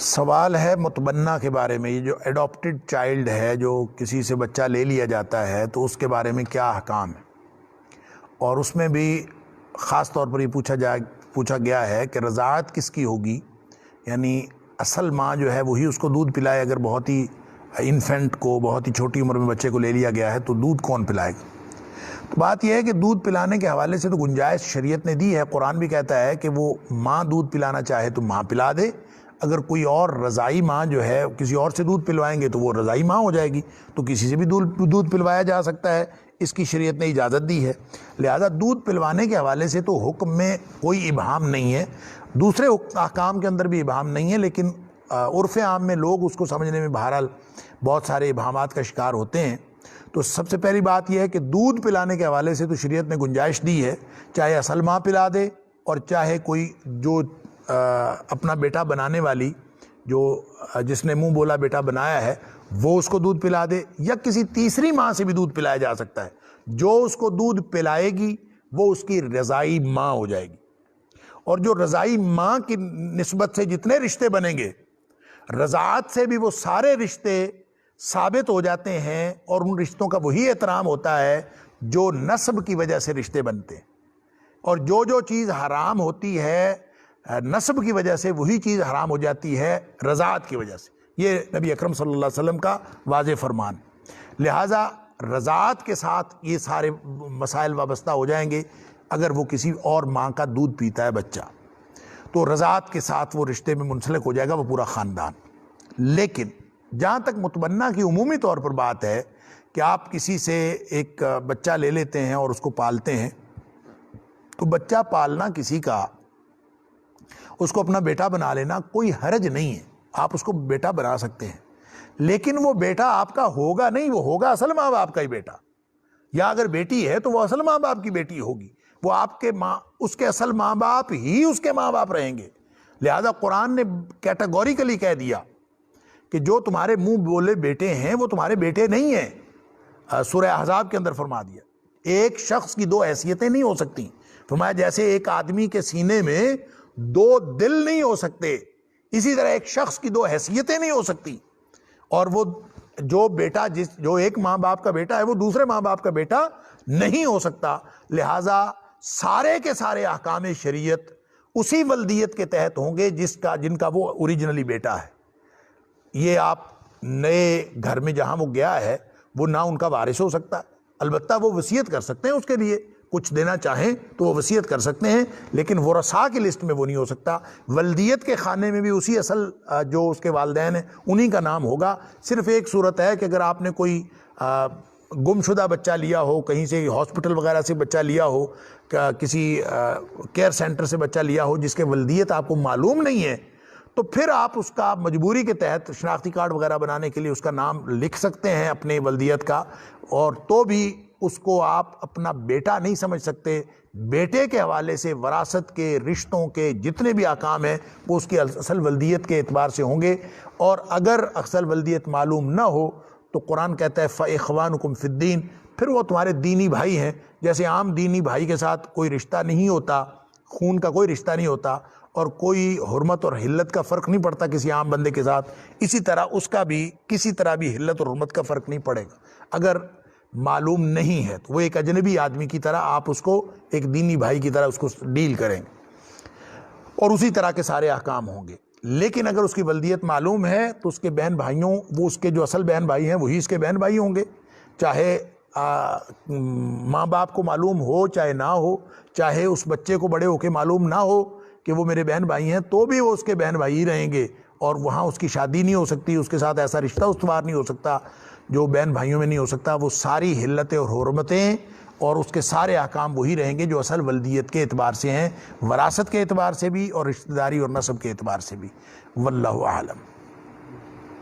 سوال ہے متبنہ کے بارے میں. یہ جو اڈاپٹڈ چائلڈ ہے، جو کسی سے بچہ لے لیا جاتا ہے، تو اس کے بارے میں کیا احکام ہے؟ اور اس میں بھی خاص طور پر یہ پوچھا گیا ہے کہ رضاعت کس کی ہوگی، یعنی اصل ماں جو ہے وہی اس کو دودھ پلائے. اگر بہت ہی انفینٹ کو، بہت ہی چھوٹی عمر میں بچے کو لے لیا گیا ہے تو دودھ کون پلائے گا؟ تو بات یہ ہے کہ دودھ پلانے کے حوالے سے تو گنجائش شریعت نے دی ہے. قرآن بھی کہتا ہے کہ وہ ماں دودھ پلانا چاہے تو ماں پلا دے. اگر کوئی اور رضائی ماں جو ہے کسی اور سے دودھ پلوائیں گے تو وہ رضائی ماں ہو جائے گی، تو کسی سے بھی دودھ پلوایا جا سکتا ہے. اس کی شریعت نے اجازت دی ہے. لہذا دودھ پلوانے کے حوالے سے تو حکم میں کوئی ابہام نہیں ہے، دوسرے احکام کے اندر بھی ابہام نہیں ہے، لیکن عرف عام میں لوگ اس کو سمجھنے میں بہرحال بہت سارے ابہامات کا شکار ہوتے ہیں. تو سب سے پہلی بات یہ ہے کہ دودھ پلانے کے حوالے سے تو شریعت نے گنجائش دی ہے، چاہے اصل ماں پلا دے اور چاہے کوئی جو اپنا بیٹا بنانے والی، جو جس نے منہ بولا بیٹا بنایا ہے، وہ اس کو دودھ پلا دے، یا کسی تیسری ماں سے بھی دودھ پلایا جا سکتا ہے. جو اس کو دودھ پلائے گی وہ اس کی رضائی ماں ہو جائے گی. اور جو رضائی ماں کی نسبت سے جتنے رشتے بنیں گے، رضاعت سے بھی وہ سارے رشتے ثابت ہو جاتے ہیں، اور ان رشتوں کا وہی احترام ہوتا ہے جو نسب کی وجہ سے رشتے بنتے ہیں. اور جو چیز حرام ہوتی ہے نسب کی وجہ سے، وہی چیز حرام ہو جاتی ہے رضاعت کی وجہ سے. یہ نبی اکرم صلی اللہ علیہ وسلم کا واضح فرمان. لہٰذا رضاعت کے ساتھ یہ سارے مسائل وابستہ ہو جائیں گے. اگر وہ کسی اور ماں کا دودھ پیتا ہے بچہ، تو رضاعت کے ساتھ وہ رشتے میں منسلک ہو جائے گا وہ پورا خاندان. لیکن جہاں تک متبنہ کی عمومی طور پر بات ہے کہ آپ کسی سے ایک بچہ لے لیتے ہیں اور اس کو پالتے ہیں، تو بچہ پالنا کسی کا، اس کو اپنا بیٹا بنا لینا کوئی حرج نہیں ہے. آپ اس کو بیٹا بنا سکتے ہیں، لیکن وہ بیٹا آپ کا ہوگا نہیں، وہ ہوگا اصل ماں باپ کا ہی بیٹا. یا اگر بیٹی ہے تو وہ اصل ماں باپ کی بیٹی ہوگی. وہ آپ کے اس کے اصل ماں باپ ہی اس کے ماں باپ رہیں گے. لہذا قرآن نے کیٹیگوریکلی کہہ دیا کہ جو تمہارے منہ بولے بیٹے ہیں وہ تمہارے بیٹے نہیں ہیں. سورہ احزاب کے اندر فرما دیا ایک شخص کی دو حیثیتیں نہیں ہو سکتی. فرمایا جیسے ایک آدمی کے سینے میں دو دل نہیں ہو سکتے، اسی طرح ایک شخص کی دو حیثیتیں نہیں ہو سکتی. اور وہ جو بیٹا جو ایک ماں باپ کا بیٹا ہے وہ دوسرے ماں باپ کا بیٹا نہیں ہو سکتا. لہٰذا سارے کے سارے احکام شریعت اسی ولدیت کے تحت ہوں گے جن کا وہ اوریجنلی بیٹا ہے. یہ آپ نئے گھر میں جہاں وہ گیا ہے وہ نہ ان کا وارث ہو سکتا. البتہ وہ وصیت کر سکتے ہیں، اس کے لیے کچھ دینا چاہیں تو وہ وصیت کر سکتے ہیں، لیکن ورثاء کی لسٹ میں وہ نہیں ہو سکتا. ولدیت کے خانے میں بھی اسی اصل جو اس کے والدین ہیں انہی کا نام ہوگا. صرف ایک صورت ہے کہ اگر آپ نے کوئی گم شدہ بچہ لیا ہو، کہیں سے ہاسپٹل وغیرہ سے بچہ لیا ہو، کسی کیئر سینٹر سے بچہ لیا ہو جس کے ولدیت آپ کو معلوم نہیں ہے، تو پھر آپ اس کا مجبوری کے تحت شناختی کارڈ وغیرہ بنانے کے لیے اس کا نام لکھ سکتے ہیں اپنے ولدیت کا، اور تو بھی اس کو آپ اپنا بیٹا نہیں سمجھ سکتے. بیٹے کے حوالے سے وراثت کے، رشتوں کے جتنے بھی احکام ہیں وہ اس کی اصل ولدیت کے اعتبار سے ہوں گے. اور اگر اصل ولدیت معلوم نہ ہو تو قرآن کہتا ہے فَإِخْوَانُكُمْ فِي الدِّينِ، پھر وہ تمہارے دینی بھائی ہیں. جیسے عام دینی بھائی کے ساتھ کوئی رشتہ نہیں ہوتا، خون کا کوئی رشتہ نہیں ہوتا، اور کوئی حرمت اور حلت کا فرق نہیں پڑتا کسی عام بندے کے ساتھ، اسی طرح اس کا بھی کسی طرح بھی حلت اور حرمت کا فرق نہیں پڑے گا. اگر معلوم نہیں ہے تو وہ ایک اجنبی آدمی کی طرح آپ اس کو ایک دینی بھائی کی طرح اس کو ڈیل کریں گے، اور اسی طرح کے سارے احکام ہوں گے. لیکن اگر اس کی ولدیت معلوم ہے تو اس کے بہن بھائیوں، وہ اس کے جو اصل بہن بھائی ہیں وہی اس کے بہن بھائی ہوں گے، چاہے ماں باپ کو معلوم ہو چاہے نہ ہو، چاہے اس بچے کو بڑے ہو کے معلوم نہ ہو کہ وہ میرے بہن بھائی ہیں، تو بھی وہ اس کے بہن بھائی ہی رہیں گے. اور وہاں اس کی شادی نہیں ہو سکتی، اس کے ساتھ ایسا رشتہ استوار نہیں ہو سکتا جو بہن بھائیوں میں نہیں ہو سکتا. وہ ساری حلتیں اور حرمتیں اور اس کے سارے احکام وہی رہیں گے جو اصل ولدیت کے اعتبار سے ہیں، وراثت کے اعتبار سے بھی اور رشتہ داری اور نسب کے اعتبار سے بھی. واللہ اعلم.